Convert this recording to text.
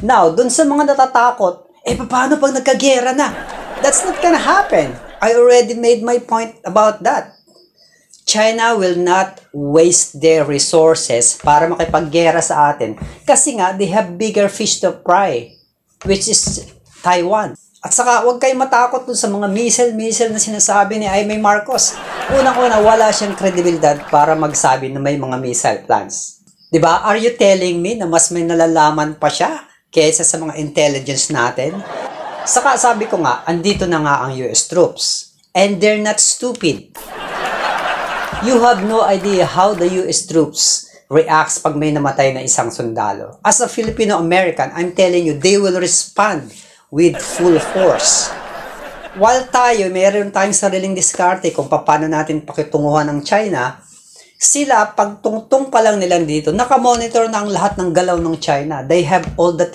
Now, dun sa mga natatakot, paano pag nagkagera na? That's not gonna happen. I already made my point about that. China will not waste their resources para makipaggera sa atin kasi nga they have bigger fish to fry, which is Taiwan. At saka huwag kayong matakot dun sa mga missile na sinasabi ni Aimee Marcos. Unang-una, wala siyang kredibilidad para magsabi na may mga missile plans. Diba? Are you telling me na mas may nalalaman pa siya kaysa sa mga intelligence natin? Saka sabi ko nga, andito na nga ang US troops. And they're not stupid. You have no idea how the US troops reacts pag may namatay na isang sundalo. As a Filipino-American, I'm telling you, they will respond with full force. While tayo, mayroon tayong sariling diskarte kung paano natin pakitunguhan ng China, sila, pag tungtong pa lang nila dito, nakamonitor na ang lahat ng galaw ng China. They have all the